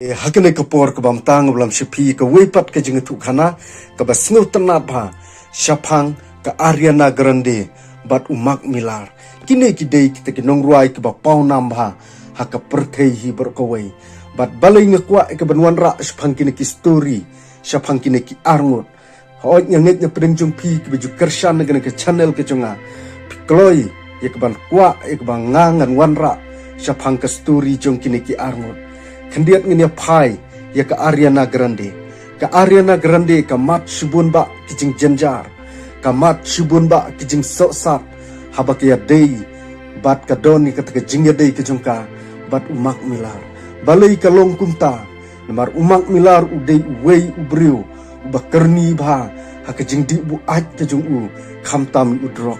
Hakene kapor ke bamtang belam shepi ke wepat ke jengetu khana ke basngu tenat ba syapang ke Ariana Grande bat umak milar kine kidei kita ke nongruai ke bapau nambha haka perthei hi berkawai bat balai ngekwa ke banwan ra syapang kine ki story syapang kine ki arngut hoit nyanget nya pedeng jumpi ke baju kershan ngene ke channel ke jonga pikloi ye ke ban kwa ye ke bang ngangan wanra syapang ke story jong kine ki arngut kendiat ngini pai ya ke Ariana Grande ke mat subun ba kijing jenjar ke mat subun ba kijing sosat habak ya dei bat ka doni kata ke jingya dei ke jungka bat umak milar balai ka long kumta namar umak milar udei uwei ubriu ubakerni ba ha ke jing di bu aj ke jung u khamtam udrok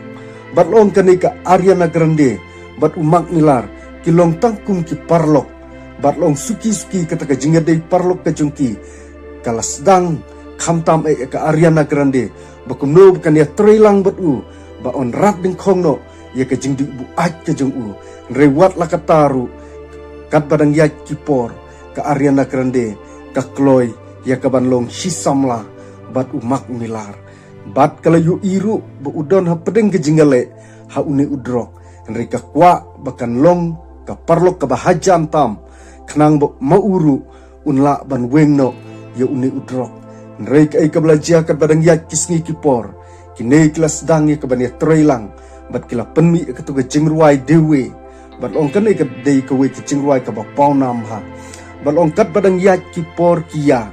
bat long kani ka Ariana Grande bat umak milar kilong tangkum ki parlok batlong suki-suki kata ke jingga day parlok ke jungki kala sedang khamtam ke Ariana Grande bakumno bukan ya trailang betu ba on rat ding khongno ya ke jingdi bu aj ke jung u rewat la kataru kat badang ya kipor ke Ariana Grande ka Chloe ya ke banlong sisamla bat umak milar bat kala yu iru ba udon ha pedeng ke jinggale ha uni udrok reka kwa bakan long ka parlok ka bahajan tam kenang bo mauru unla ban wengno ya uni udrok nrei kai ka belajar kat badang ya kisngi kipor kine kelas dang ya ka ban ya trailang bat kila penmi ka tu ka jingruai dewe bat ong kan ka dei ka we ki jingruai ka ba pau nam ha bat ong kat badang ya kipor kia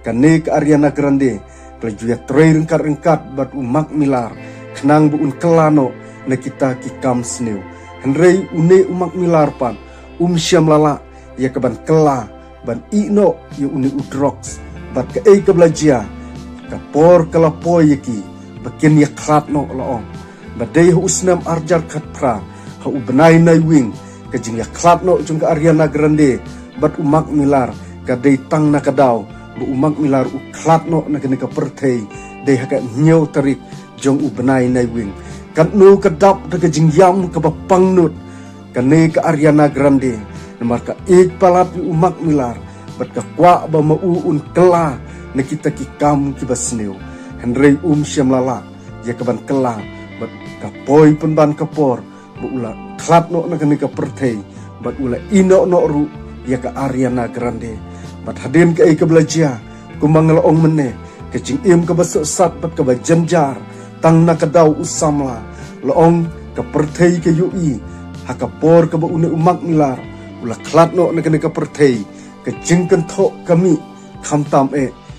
kane ka Ariana Grande pelaju ya trei rengkat bat umak milar kenang bu un kelano na kita ki kam sneu nrei une umak milar pan syam lala ya ke ban kela ban ino ya uni udrox bat ke ke belajar ke por kala poyeki bakin ya klatno laong badai hu usnam arjar khatra ha ubnai nai wing ke jing ya klatno jung ke Ariana Grande bat umak milar ka dei tang na kadau bu umak milar u klatno na ke perthei dei ha ka nyau tarik jong ubnai nai wing kan no kadap de ke jing yam ke bapangnut kane ke Ariana Grande namar ka palat umak milar bat ka kwa ba un kela na kita ki kam ki basneu henrei syam lala ya ka ban kela bat ka poi penban ka por bu ula klat no na ka perthei bat ula ino no ru ya ka Ariana Grande bat hadin ka belajar kumang laong mene ke jing im ka basok sat bat ka ba jenjar tang na ka daw usamla laong ka perthei ke yui ha ka por ka ba une umak milar ula klat no na ka perthei ke jingken tho kami khamtam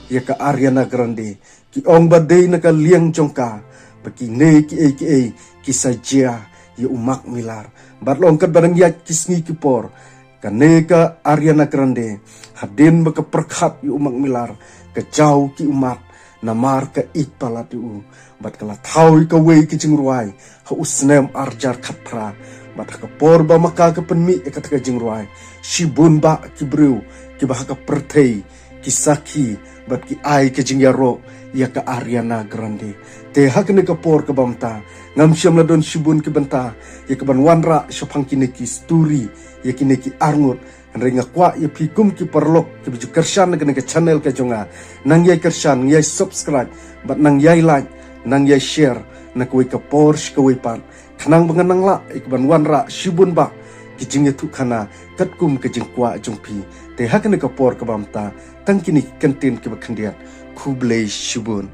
ya ka Ariana Grande ki ong badai na ka liang jongka baki ne ki sajia ya umak milar batlong kat badang ya kisngi kipor kane ka Ariana Grande hadin baka perkhat ya umak milar ke jauh ki umat namar ka palat u bat kala thawi ka wei ki jingruai ha usnem arjar khatra bat ka por ba maka ka penmi ka ta jingruai shibun ba ki breu ki ba ka perthei ki saki bat ki ai ka jingyaro ya ka Ariana Grande te hakne ka por ka bamta ngam syam la don shibun ki banta ya ka ban wanra syapang kine ki story ya kine ki arngut renga kwa ya pikum ki perlok ki baju kershan na ke channel ka jonga nang yai kershan yai subscribe bat nang yai like nang yai share na kuwi ka por shkawi pan kanang banganang la ikban wanra shibun ba kijing tu khana katkum kijing kwa jungpi te hakne ka por ka bamta tangkini kentin ki bakhandiat khublei shibun